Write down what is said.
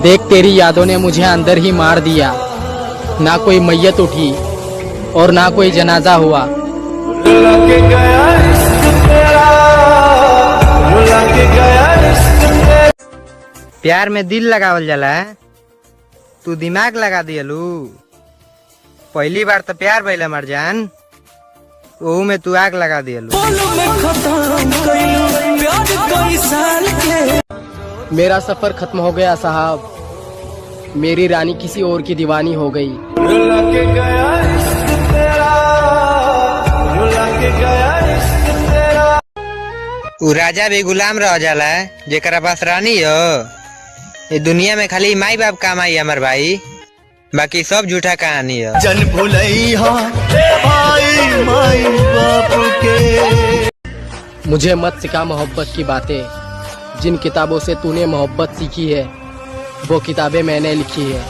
देख तेरी यादों ने मुझे अंदर ही मार दिया। ना कोई मैयत उठी और ना कोई जनाजा हुआ। प्यार में दिल लगावल जाला, तू दिमाग लगा दियलू। पहली बार तो प्यार भइला मर जान, ओहू में तू आग लगा दियलू। मेरा सफर खत्म हो गया साहब, मेरी रानी किसी और की दीवानी हो गई। उ राजा भी गुलाम रह जाला जेकरा पास रानी हो। ये दुनिया में खाली माई बाप काम आई हमार भाई, बाकी सब झूठा कहानी है। जन भुलई भाई माई बाप के। मुझे मत सिखा मोहब्बत की बातें, जिन किताबों से तूने मोहब्बत सीखी है वो किताबें मैंने लिखी है।